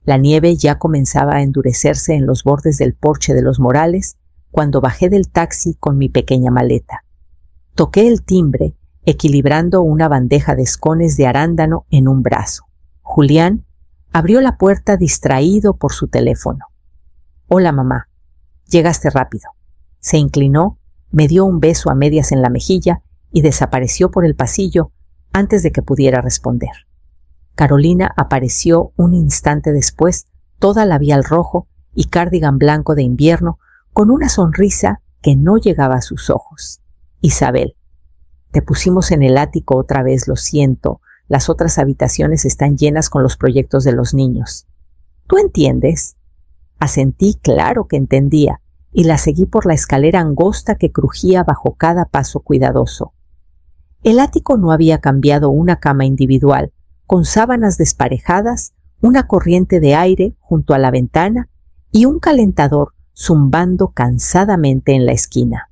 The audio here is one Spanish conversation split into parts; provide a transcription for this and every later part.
La nieve ya comenzaba a endurecerse en los bordes del porche de los Morales cuando bajé del taxi con mi pequeña maleta. Toqué el timbre, equilibrando una bandeja de escones de arándano en un brazo. Julián abrió la puerta distraído por su teléfono. «Hola, mamá. Llegaste rápido». Se inclinó, me dio un beso a medias en la mejilla y desapareció por el pasillo antes de que pudiera responder. Carolina apareció un instante después, toda labial rojo y cardigan blanco de invierno, con una sonrisa que no llegaba a sus ojos. «Isabel, te pusimos en el ático otra vez, lo siento. Las otras habitaciones están llenas con los proyectos de los niños. ¿Tú entiendes?» Asentí, claro que entendía, y la seguí por la escalera angosta que crujía bajo cada paso cuidadoso. El ático no había cambiado una cama individual, con sábanas desparejadas, una corriente de aire junto a la ventana y un calentador zumbando cansadamente en la esquina.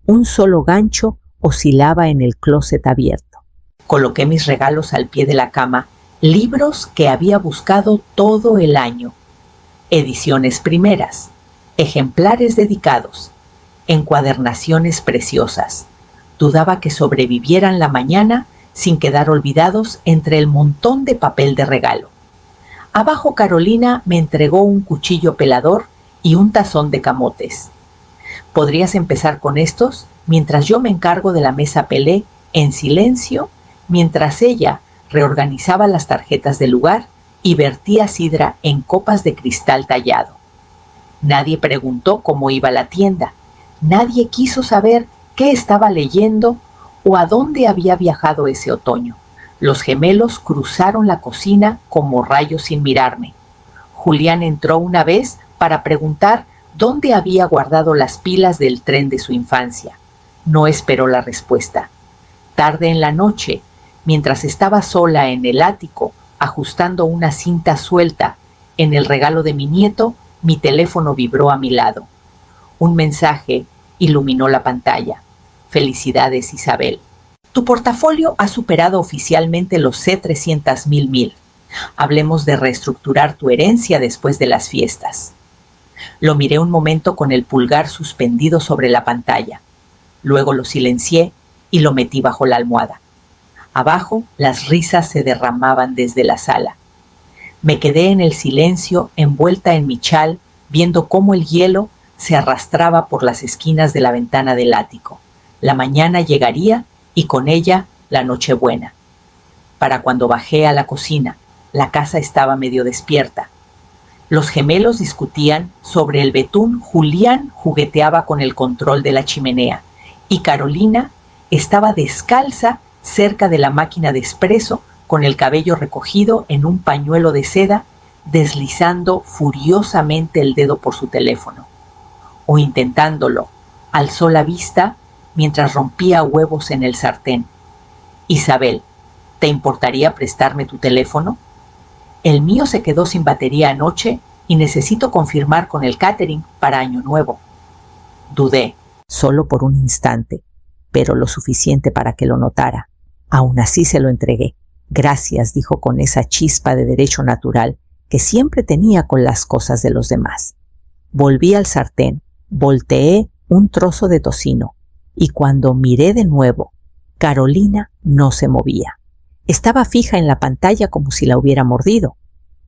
Un solo gancho oscilaba en el closet abierto. Coloqué mis regalos al pie de la cama, libros que había buscado todo el año, ediciones primeras, ejemplares dedicados, encuadernaciones preciosas. Dudaba que sobrevivieran la mañana sin quedar olvidados entre el montón de papel de regalo. Abajo Carolina me entregó un cuchillo pelador y un tazón de camotes. «¿Podrías empezar con estos mientras yo me encargo de la mesa Pelé en silencio?» mientras ella reorganizaba las tarjetas del lugar y vertía sidra en copas de cristal tallado. Nadie preguntó cómo iba la tienda. Nadie quiso saber qué estaba leyendo o a dónde había viajado ese otoño. Los gemelos cruzaron la cocina como rayos sin mirarme. Julián entró una vez para preguntar dónde había guardado las pilas del tren de su infancia. No esperó la respuesta. Tarde en la noche, mientras estaba sola en el ático, ajustando una cinta suelta en el regalo de mi nieto, mi teléfono vibró a mi lado. Un mensaje iluminó la pantalla. «Felicidades, Isabel. Tu portafolio ha superado oficialmente los C300.000. Hablemos de reestructurar tu herencia después de las fiestas». Lo miré un momento con el pulgar suspendido sobre la pantalla. Luego lo silencié y lo metí bajo la almohada. Abajo, las risas se derramaban desde la sala. Me quedé en el silencio, envuelta en mi chal, viendo cómo el hielo se arrastraba por las esquinas de la ventana del ático. La mañana llegaría y con ella la Nochebuena. Para cuando bajé a la cocina, la casa estaba medio despierta. Los gemelos discutían sobre el betún, Julián jugueteaba con el control de la chimenea y Carolina estaba descalza cerca de la máquina de espresso, con el cabello recogido en un pañuelo de seda, deslizando furiosamente el dedo por su teléfono. O intentándolo, alzó la vista mientras rompía huevos en el sartén. «Isabel, ¿te importaría prestarme tu teléfono? El mío se quedó sin batería anoche y necesito confirmar con el catering para Año Nuevo». Dudé, solo por un instante, pero lo suficiente para que lo notara. Aún así se lo entregué. «Gracias», dijo con esa chispa de derecho natural que siempre tenía con las cosas de los demás. Volví al sartén, volteé un trozo de tocino y cuando miré de nuevo, Carolina no se movía. Estaba fija en la pantalla como si la hubiera mordido.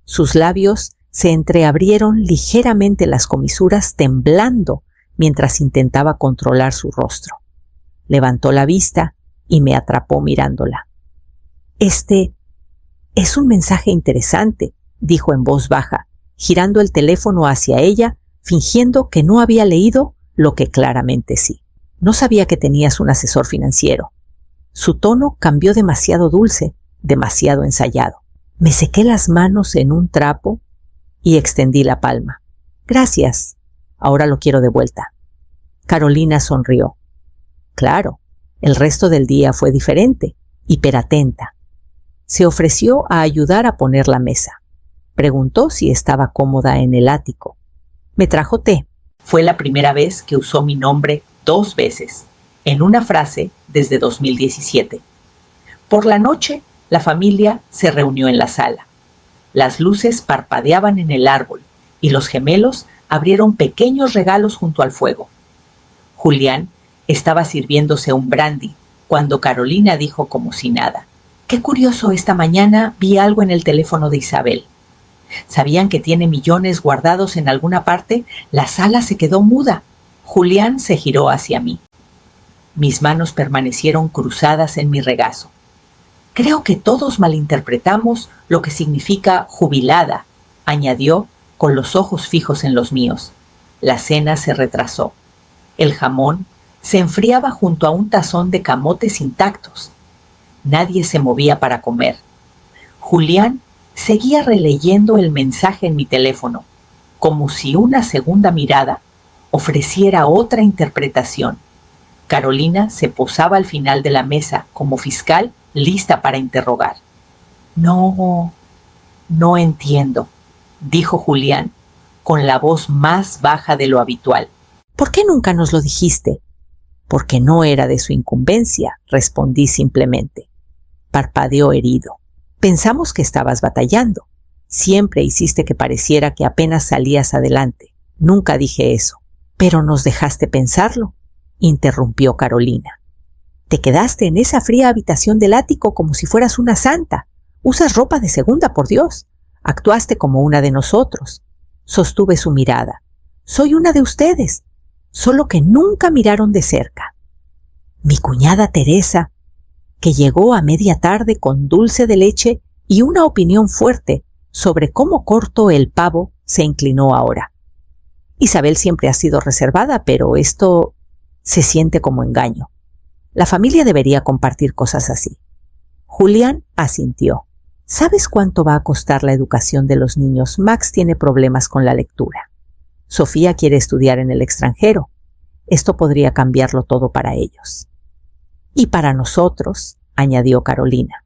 Sus labios se entreabrieron ligeramente las comisuras, temblando mientras intentaba controlar su rostro. Levantó la vista y me atrapó mirándola. «Este es un mensaje interesante», dijo en voz baja, girando el teléfono hacia ella, fingiendo que no había leído lo que claramente sí. «No sabía que tenías un asesor financiero». Su tono cambió demasiado dulce, demasiado ensayado. Me sequé las manos en un trapo y extendí la palma. «Gracias. Ahora lo quiero de vuelta». Carolina sonrió. Claro, el resto del día fue diferente, hiperatenta. Se ofreció a ayudar a poner la mesa. Preguntó si estaba cómoda en el ático. Me trajo té. Fue la primera vez que usó mi nombre 2 veces, en una frase desde 2017. Por la noche, la familia se reunió en la sala. Las luces parpadeaban en el árbol y los gemelos abrieron pequeños regalos junto al fuego. Julián estaba sirviéndose un brandy cuando Carolina dijo como si nada: «Qué curioso, esta mañana vi algo en el teléfono de Isabel». ¿Sabían que tiene millones guardados en alguna parte? La sala se quedó muda. Julián se giró hacia mí. Mis manos permanecieron cruzadas en mi regazo. «Creo que todos malinterpretamos lo que significa jubilada», añadió con los ojos fijos en los míos. La cena se retrasó. El jamón se enfriaba junto a un tazón de camotes intactos. Nadie se movía para comer. Julián seguía releyendo el mensaje en mi teléfono, como si una segunda mirada ofreciera otra interpretación. Carolina se posaba al final de la mesa como fiscal, lista para interrogar. No entiendo», dijo Julián con la voz más baja de lo habitual. «¿Por qué nunca nos lo dijiste?» «Porque no era de su incumbencia», respondí simplemente. Parpadeó herido. «Pensamos que estabas batallando. Siempre hiciste que pareciera que apenas salías adelante. Nunca dije eso». «Pero nos dejaste pensarlo», interrumpió Carolina. «Te quedaste en esa fría habitación del ático como si fueras una santa. Usas ropa de segunda, por Dios. Actuaste como una de nosotros». Sostuve su mirada. «Soy una de ustedes, solo que nunca miraron de cerca». Mi cuñada Teresa, que llegó a media tarde con dulce de leche y una opinión fuerte sobre cómo corto el pavo, se inclinó ahora. «Isabel siempre ha sido reservada, pero esto se siente como engaño. La familia debería compartir cosas así». Julián asintió. «¿Sabes cuánto va a costar la educación de los niños? Max tiene problemas con la lectura. Sofía quiere estudiar en el extranjero. Esto podría cambiarlo todo para ellos». «Y para nosotros», añadió Carolina.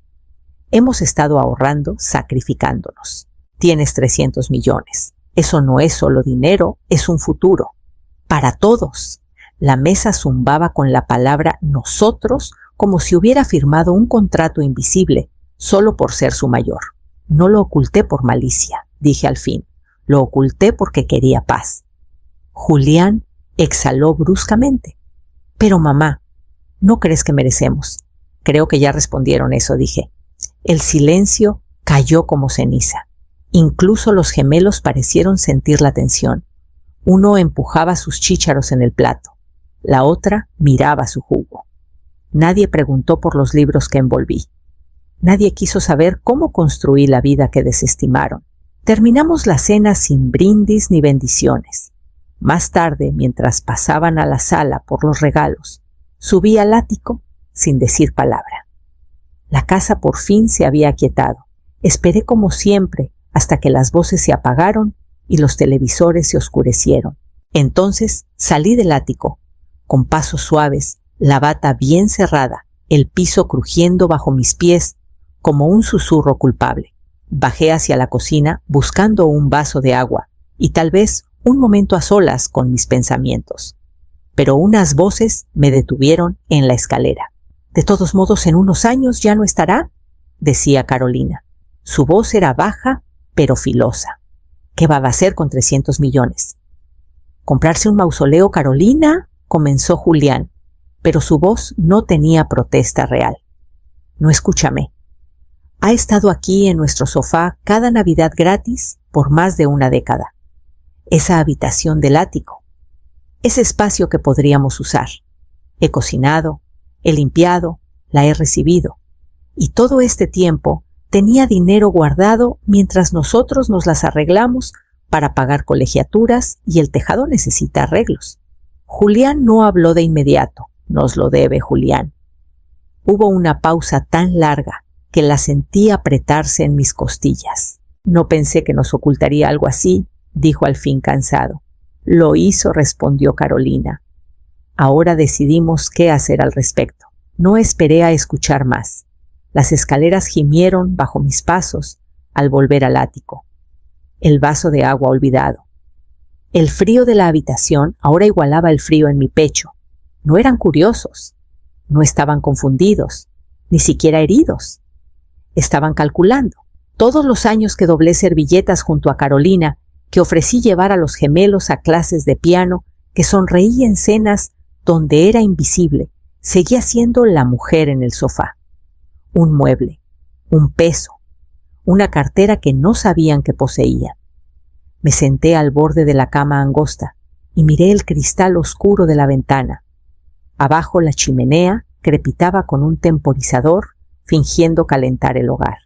«Hemos estado ahorrando, sacrificándonos. Tienes 300 millones. Eso no es solo dinero, es un futuro. Para todos». La mesa zumbaba con la palabra nosotros como si hubiera firmado un contrato invisible solo por ser su mayor. «No lo oculté por malicia», dije al fin. «Lo oculté porque quería paz». Julián exhaló bruscamente. «Pero mamá, ¿no crees que merecemos?» «Creo que ya respondieron eso», dije. El silencio cayó como ceniza. Incluso los gemelos parecieron sentir la tensión. Uno empujaba sus chícharos en el plato. La otra miraba su jugo. Nadie preguntó por los libros que envolví. Nadie quiso saber cómo construí la vida que desestimaron. Terminamos la cena sin brindis ni bendiciones. Más tarde, mientras pasaban a la sala por los regalos, subí al ático sin decir palabra. La casa por fin se había aquietado. Esperé como siempre hasta que las voces se apagaron y los televisores se oscurecieron. Entonces salí del ático, con pasos suaves, la bata bien cerrada, el piso crujiendo bajo mis pies como un susurro culpable. Bajé hacia la cocina buscando un vaso de agua y tal vez un momento a solas con mis pensamientos. Pero unas voces me detuvieron en la escalera. «De todos modos, en unos años ya no estará», decía Carolina. Su voz era baja, pero filosa. «¿Qué va a hacer con 300 millones?» «¿Comprarse un mausoleo, Carolina?», comenzó Julián, pero su voz no tenía protesta real. «No, escúchame. Ha estado aquí en nuestro sofá cada Navidad gratis por más de una década. Esa habitación del ático, ese espacio que podríamos usar. He cocinado, he limpiado, la he recibido. Y todo este tiempo tenía dinero guardado mientras nosotros nos las arreglamos para pagar colegiaturas y el tejado necesita arreglos». Julián no habló de inmediato. «Nos lo debe, Julián». Hubo una pausa tan larga que la sentí apretarse en mis costillas. «No pensé que nos ocultaría algo así», dijo al fin cansado. «Lo hizo», respondió Carolina. «Ahora decidimos qué hacer al respecto». No esperé a escuchar más. Las escaleras gimieron bajo mis pasos al volver al ático. El vaso de agua olvidado. El frío de la habitación ahora igualaba el frío en mi pecho. No eran curiosos, no estaban confundidos, ni siquiera heridos. Estaban calculando. Todos los años que doblé servilletas junto a Carolina, que ofrecí llevar a los gemelos a clases de piano, que sonreí en cenas donde era invisible, seguía siendo la mujer en el sofá. Un mueble, un peso, una cartera que no sabían que poseía. Me senté al borde de la cama angosta y miré el cristal oscuro de la ventana. Abajo la chimenea crepitaba con un temporizador, fingiendo calentar el hogar.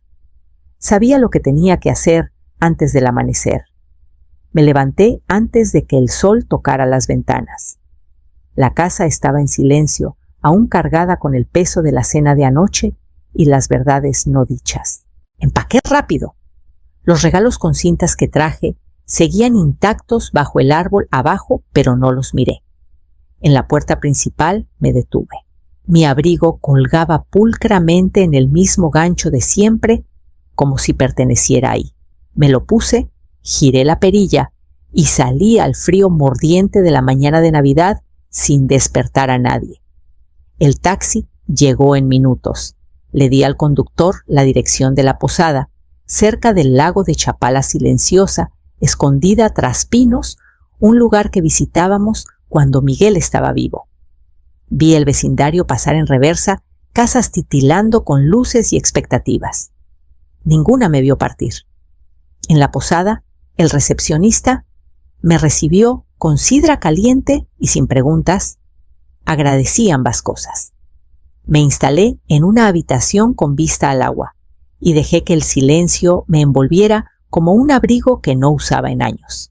Sabía lo que tenía que hacer antes del amanecer. Me levanté antes de que el sol tocara las ventanas. La casa estaba en silencio, aún cargada con el peso de la cena de anoche y las verdades no dichas. Empaqué rápido. Los regalos con cintas que traje seguían intactos bajo el árbol abajo, pero no los miré. En la puerta principal me detuve. Mi abrigo colgaba pulcramente en el mismo gancho de siempre, como si perteneciera ahí. Me lo puse, giré la perilla y salí al frío mordiente de la mañana de Navidad sin despertar a nadie. El taxi llegó en minutos. Le di al conductor la dirección de la posada, cerca del lago de Chapala Silenciosa, escondida tras pinos, un lugar que visitábamos cuando Miguel estaba vivo. Vi el vecindario pasar en reversa, casas titilando con luces y expectativas. Ninguna me vio partir. En la posada, el recepcionista me recibió con sidra caliente y sin preguntas. Agradecí ambas cosas. Me instalé en una habitación con vista al agua y dejé que el silencio me envolviera como un abrigo que no usaba en años.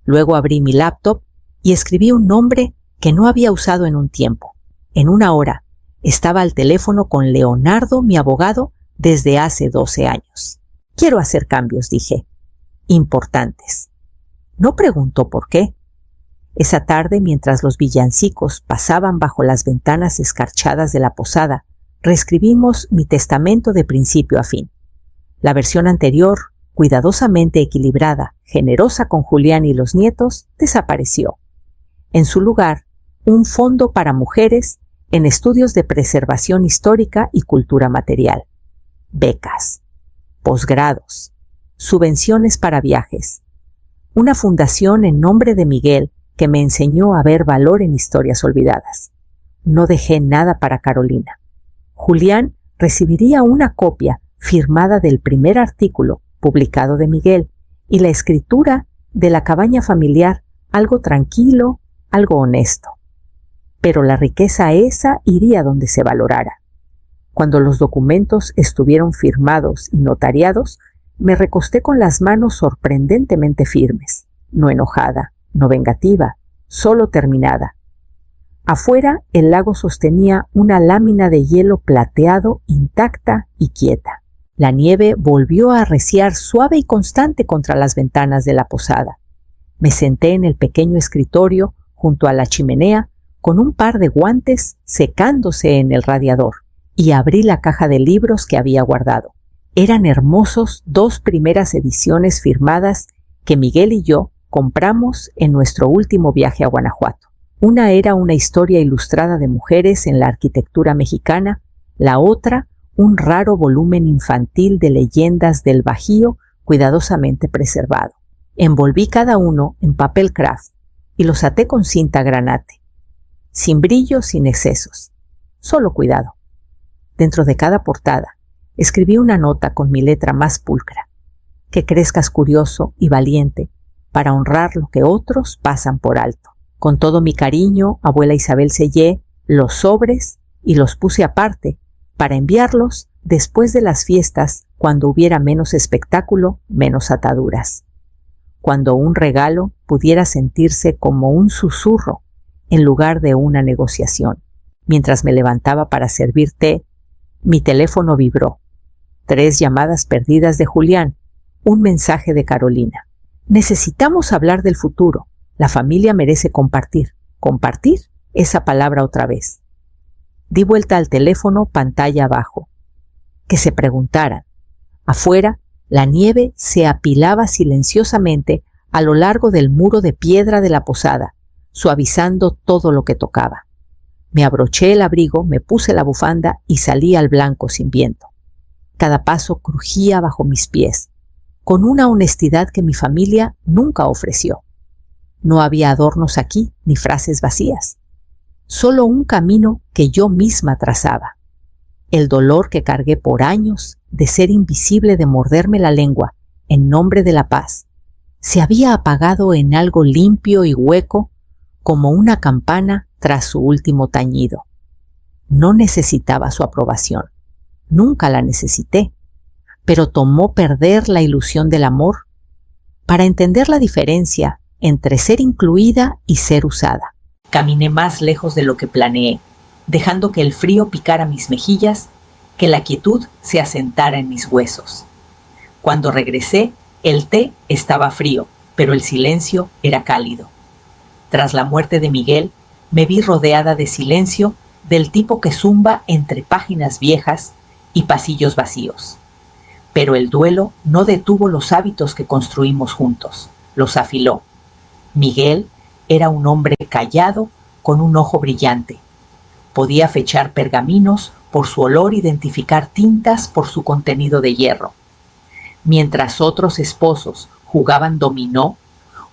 Luego abrí mi laptop y escribí un nombre que no había usado en un tiempo. En una hora estaba al teléfono con Leonardo, mi abogado, desde hace 12 años. Quiero hacer cambios, dije. Importantes. No preguntó por qué. Esa tarde, mientras los villancicos pasaban bajo las ventanas escarchadas de la posada, reescribimos mi testamento de principio a fin. La versión anterior, cuidadosamente equilibrada, generosa con Julián y los nietos, desapareció. En su lugar, un fondo para mujeres en estudios de preservación histórica y cultura material. Becas, posgrados, subvenciones para viajes. Una fundación en nombre de Miguel que me enseñó a ver valor en historias olvidadas. No dejé nada para Carolina. Julián recibiría una copia firmada del primer artículo publicado de Miguel y la escritura de la cabaña familiar, algo tranquilo, algo honesto. Pero la riqueza esa iría donde se valorara. Cuando los documentos estuvieron firmados y notariados, me recosté con las manos sorprendentemente firmes, no enojada, no vengativa, solo terminada. Afuera, el lago sostenía una lámina de hielo plateado intacta y quieta. La nieve volvió a arreciar suave y constante contra las ventanas de la posada. Me senté en el pequeño escritorio junto a la chimenea con un par de guantes secándose en el radiador y abrí la caja de libros que había guardado. Eran hermosos 2 primeras ediciones firmadas que Miguel y yo compramos en nuestro último viaje a Guanajuato. Una era una historia ilustrada de mujeres en la arquitectura mexicana, la otra un raro volumen infantil de leyendas del Bajío cuidadosamente preservado. Envolví cada uno en papel craft y los até con cinta granate, sin brillo, sin excesos, solo cuidado. Dentro de cada portada escribí una nota con mi letra más pulcra: que crezcas curioso y valiente para honrar lo que otros pasan por alto. Con todo mi cariño, abuela Isabel, sellé los sobres y los puse aparte para enviarlos después de las fiestas, cuando hubiera menos espectáculo, menos ataduras. Cuando un regalo pudiera sentirse como un susurro en lugar de una negociación. Mientras me levantaba para servir té, mi teléfono vibró. 3 llamadas perdidas de Julián, un mensaje de Carolina. Necesitamos hablar del futuro. La familia merece compartir. ¿Compartir? Esa palabra otra vez. Di vuelta al teléfono, pantalla abajo. Que se preguntaran. Afuera, la nieve se apilaba silenciosamente a lo largo del muro de piedra de la posada, suavizando todo lo que tocaba. Me abroché el abrigo, me puse la bufanda y salí al blanco sin viento. Cada paso crujía bajo mis pies, con una honestidad que mi familia nunca ofreció. No había adornos aquí ni frases vacías, solo un camino que yo misma trazaba. El dolor que cargué por años de ser invisible, de morderme la lengua en nombre de la paz, se había apagado en algo limpio y hueco como una campana tras su último tañido. No necesitaba su aprobación, nunca la necesité, pero tomó perder la ilusión del amor para entender la diferencia entre ser incluida y ser usada. Caminé más lejos de lo que planeé, dejando que el frío picara mis mejillas, que la quietud se asentara en mis huesos. Cuando regresé, el té estaba frío, pero el silencio era cálido. Tras la muerte de Miguel, me vi rodeada de silencio del tipo que zumba entre páginas viejas y pasillos vacíos. Pero el duelo no detuvo los hábitos que construimos juntos, los afiló. Miguel era un hombre callado con un ojo brillante. Podía fechar pergaminos por su olor, identificar tintas por su contenido de hierro. Mientras otros esposos jugaban dominó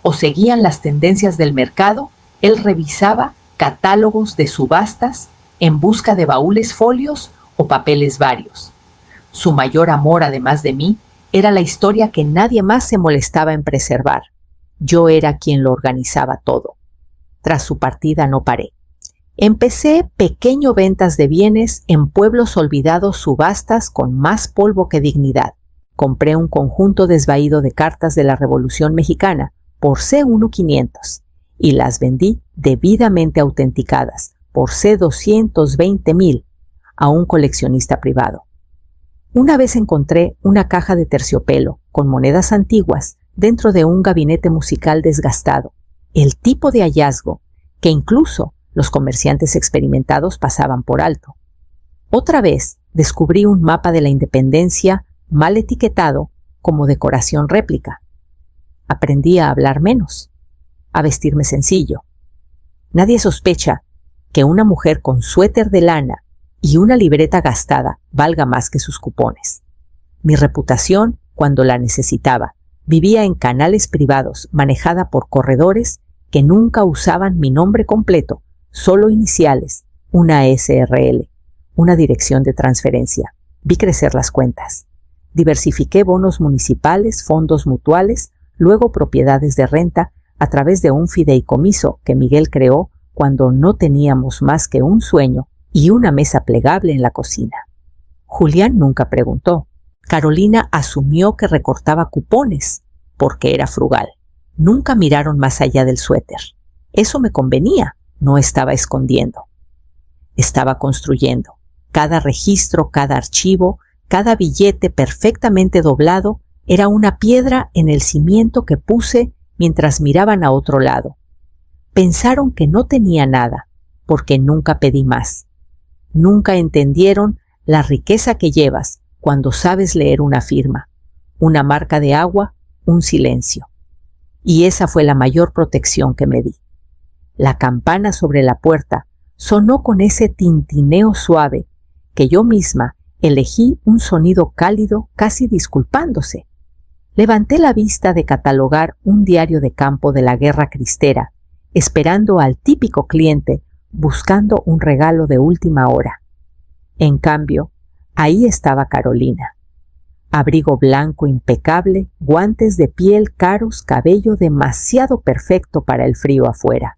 o seguían las tendencias del mercado, él revisaba catálogos de subastas en busca de baúles folios o papeles varios. Su mayor amor, además de mí, era la historia que nadie más se molestaba en preservar. Yo era quien lo organizaba todo. Tras su partida no paré. Empecé pequeño ventas de bienes en pueblos olvidados, subastas con más polvo que dignidad. Compré un conjunto desvaído de cartas de la Revolución Mexicana por C1.500 y las vendí debidamente autenticadas por C220,000 a un coleccionista privado. Una vez encontré una caja de terciopelo con monedas antiguas dentro de un gabinete musical desgastado, el tipo de hallazgo que incluso los comerciantes experimentados pasaban por alto. Otra vez descubrí un mapa de la Independencia mal etiquetado como decoración réplica. Aprendí a hablar menos, a vestirme sencillo. Nadie sospecha que una mujer con suéter de lana y una libreta gastada valga más que sus cupones. Mi reputación, cuando la necesitaba, vivía en canales privados manejada por corredores que nunca usaban mi nombre completo, solo iniciales, una SRL, una dirección de transferencia. Vi crecer las cuentas. Diversifiqué bonos municipales, fondos mutuales, luego propiedades de renta a través de un fideicomiso que Miguel creó cuando no teníamos más que un sueño y una mesa plegable en la cocina. Julián nunca preguntó. Carolina asumió que recortaba cupones porque era frugal. Nunca miraron más allá del suéter. Eso me convenía, no estaba escondiendo. Estaba construyendo. Cada registro, cada archivo, cada billete perfectamente doblado era una piedra en el cimiento que puse mientras miraban a otro lado. Pensaron que no tenía nada, porque nunca pedí más. Nunca entendieron la riqueza que llevas cuando sabes leer una firma, una marca de agua, un silencio. Y esa fue la mayor protección que me di. La campana sobre la puerta sonó con ese tintineo suave que yo misma elegí, un sonido cálido, casi disculpándose. Levanté la vista de catalogar un diario de campo de la guerra cristera, esperando al típico cliente buscando un regalo de última hora. En cambio, ahí estaba Carolina. Abrigo blanco impecable, guantes de piel caros, cabello demasiado perfecto para el frío afuera.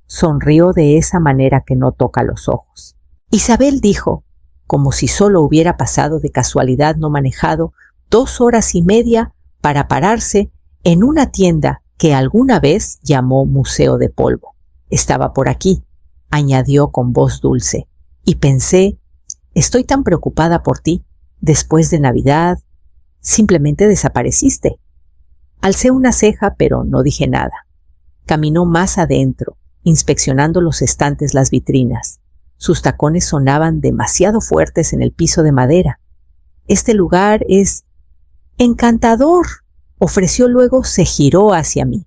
Sonrió de esa manera que no toca los ojos. Isabel dijo, como si solo hubiera pasado de casualidad no manejado 2 horas y media para pararse en una tienda que alguna vez llamó Museo de Polvo. Estaba por aquí, añadió con voz dulce, y pensé, estoy tan preocupada por ti. Después de Navidad, simplemente desapareciste. Alcé una ceja, pero no dije nada. Caminó más adentro, inspeccionando los estantes, las vitrinas. Sus tacones sonaban demasiado fuertes en el piso de madera. Este lugar es encantador, ofreció luego. Se giró hacia mí.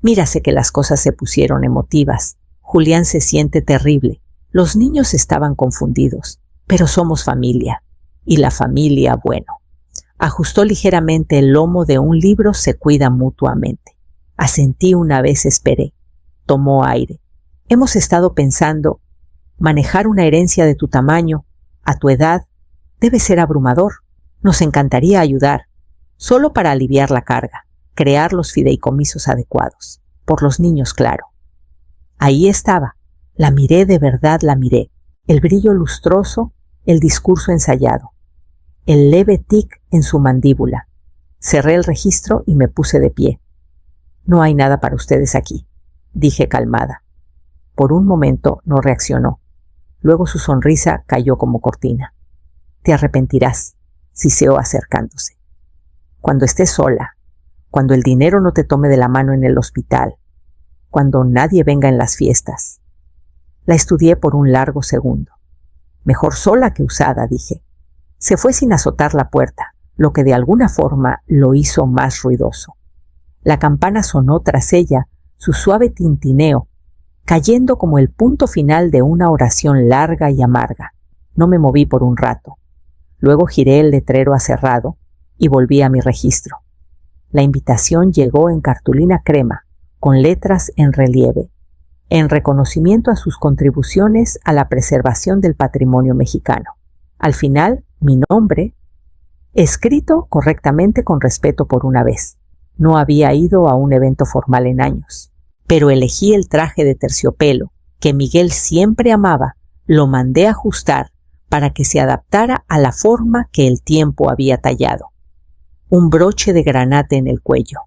Mírase que las cosas se pusieron emotivas. Julián se siente terrible. Los niños estaban confundidos, pero somos familia. y la familia, bueno. Ajustó ligeramente el lomo de un libro Se cuida mutuamente. Asentí una vez, esperé. Tomó aire. Hemos estado pensando, manejar una herencia de tu tamaño, a tu edad, debe ser abrumador. Nos encantaría ayudar, solo para aliviar la carga, crear los fideicomisos adecuados. Por los niños, claro. Ahí estaba. La miré, de verdad la miré. El brillo lustroso, el discurso ensayado. El leve tic en su mandíbula. Cerré el registro y me puse de pie. No hay nada para ustedes aquí, dije calmada. Por un momento no reaccionó. Luego su sonrisa cayó como cortina. Te arrepentirás, siseó acercándose. Cuando estés sola, cuando el dinero no te tome de la mano en el hospital, cuando nadie venga en las fiestas. La estudié por un largo segundo. Mejor sola que usada, dije. Se fue sin azotar la puerta, lo que de alguna forma lo hizo más ruidoso. La campana sonó tras ella, su suave tintineo, cayendo como el punto final de una oración larga y amarga. No me moví por un rato. Luego giré el letrero a cerrado y volví a mi registro. La invitación llegó en cartulina crema, con letras en relieve, en reconocimiento a sus contribuciones a la preservación del patrimonio mexicano. Al final, mi nombre, escrito correctamente con respeto por una vez. No había ido a un evento formal en años, pero elegí el traje de terciopelo, que Miguel siempre amaba, lo mandé a ajustar para que se adaptara a la forma que el tiempo había tallado. Un broche de granate en el cuello,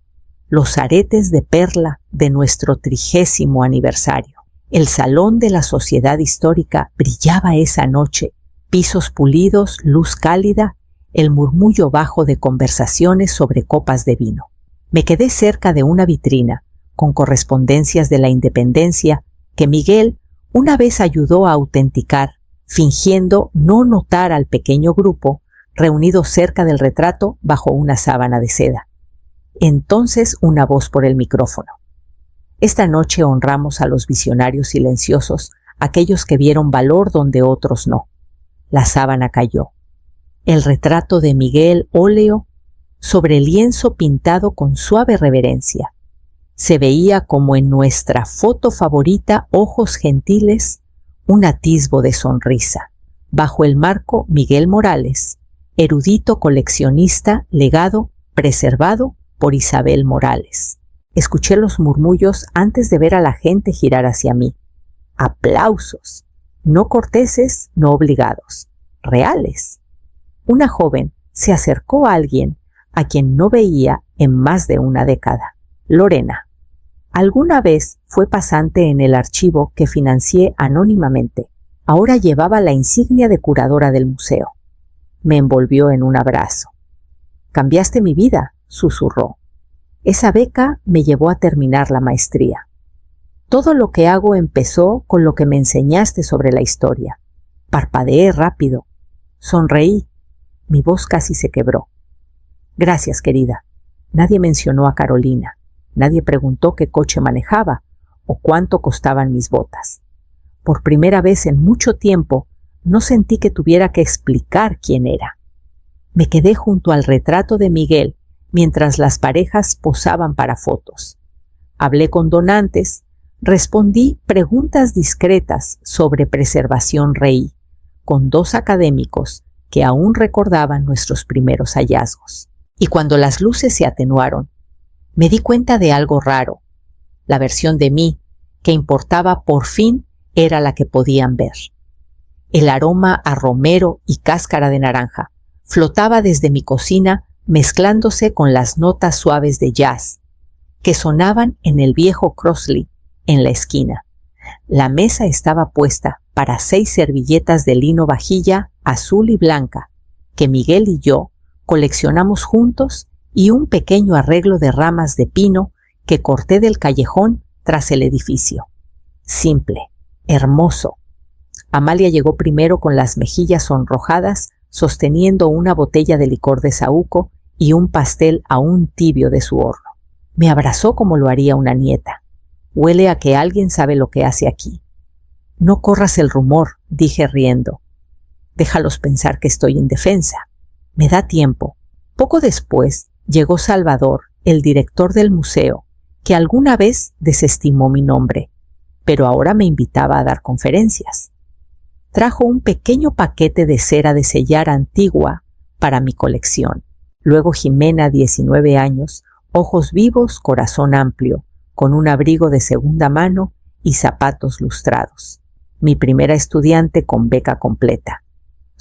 los aretes de perla de nuestro 30º aniversario. El salón de la Sociedad Histórica brillaba esa noche, pisos pulidos, luz cálida, el murmullo bajo de conversaciones sobre copas de vino. Me quedé cerca de una vitrina, con correspondencias de la Independencia, que Miguel una vez ayudó a autenticar, fingiendo no notar al pequeño grupo reunido cerca del retrato bajo una sábana de seda. Entonces una voz por el micrófono. Esta noche honramos a los visionarios silenciosos, aquellos que vieron valor donde otros no. La sábana cayó. El retrato de Miguel, óleo, sobre lienzo pintado con suave reverencia. Se veía como en nuestra foto favorita, ojos gentiles, un atisbo de sonrisa. Bajo el marco, Miguel Morales, erudito coleccionista, legado, preservado por Isabel Morales. Escuché los murmullos antes de ver a la gente girar hacia mí. Aplausos, no corteses, no obligados, reales. Una joven se acercó a alguien a quien no veía en más de una década. Lorena. Alguna vez fue pasante en el archivo que financié anónimamente. Ahora llevaba la insignia de curadora del museo. Me envolvió en un abrazo. «Cambiaste mi vida», susurró. «Esa beca me llevó a terminar la maestría. Todo lo que hago empezó con lo que me enseñaste sobre la historia». Parpadeé rápido. Sonreí. Mi voz casi se quebró. «Gracias, querida». Nadie mencionó a Carolina. Nadie preguntó qué coche manejaba o cuánto costaban mis botas. Por primera vez en mucho tiempo, no sentí que tuviera que explicar quién era. Me quedé junto al retrato de Miguel mientras las parejas posaban para fotos. Hablé con donantes, respondí preguntas discretas sobre preservación, reí con 2 académicos que aún recordaban nuestros primeros hallazgos. Y cuando las luces se atenuaron, me di cuenta de algo raro. La versión de mí que importaba por fin era la que podían ver. El aroma a romero y cáscara de naranja flotaba desde mi cocina mezclándose con las notas suaves de jazz que sonaban en el viejo Crossley en la esquina. La mesa estaba puesta para 6 servilletas de lino vajilla azul y blanca que Miguel y yo coleccionamos juntos y un pequeño arreglo de ramas de pino que corté del callejón tras el edificio. Simple, hermoso. Amalia llegó primero con las mejillas sonrojadas, sosteniendo una botella de licor de saúco y un pastel aún tibio de su horno. Me abrazó como lo haría una nieta. Huele a que alguien sabe lo que hace aquí. No corras el rumor, dije riendo. Déjalos pensar que estoy indefensa. Me da tiempo. Poco después llegó Salvador, el director del museo, que alguna vez desestimó mi nombre, pero ahora me invitaba a dar conferencias. Trajo un pequeño paquete de cera de sellar antigua para mi colección. Luego Jimena, 19 años, ojos vivos, corazón amplio, con un abrigo de segunda mano y zapatos lustrados. Mi primera estudiante con beca completa.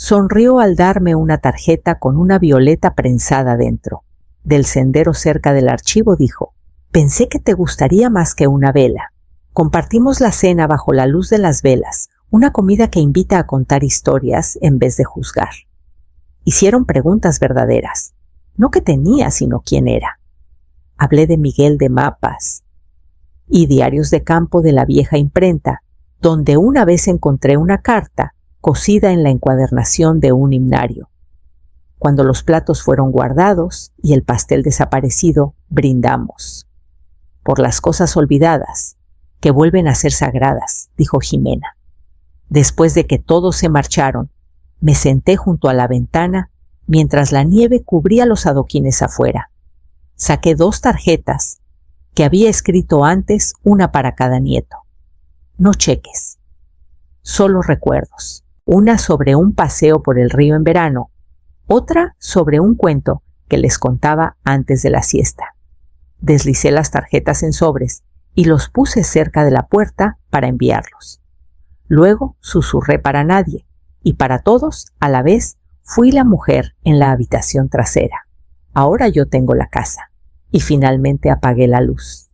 Sonrió al darme una tarjeta con una violeta prensada dentro. Del sendero cerca del archivo dijo: «Pensé que te gustaría más que una vela». Compartimos la cena bajo la luz de las velas, una comida que invita a contar historias en vez de juzgar. Hicieron preguntas verdaderas, no qué tenía, sino quién era. Hablé de Miguel de Mapas y diarios de campo de la vieja imprenta, donde una vez encontré una carta cosida en la encuadernación de un himnario. Cuando los platos fueron guardados y el pastel desaparecido, brindamos. Por las cosas olvidadas, que vuelven a ser sagradas, dijo Jimena. Después de que todos se marcharon, me senté junto a la ventana mientras la nieve cubría los adoquines afuera. Saqué 2 tarjetas que había escrito antes, una para cada nieto. No cheques, solo recuerdos. Una sobre un paseo por el río en verano, otra sobre un cuento que les contaba antes de la siesta. Deslicé las tarjetas en sobres y los puse cerca de la puerta para enviarlos. Luego susurré para nadie y para todos a la vez fui la mujer en la habitación trasera. Ahora yo tengo la casa. Y finalmente apagué la luz.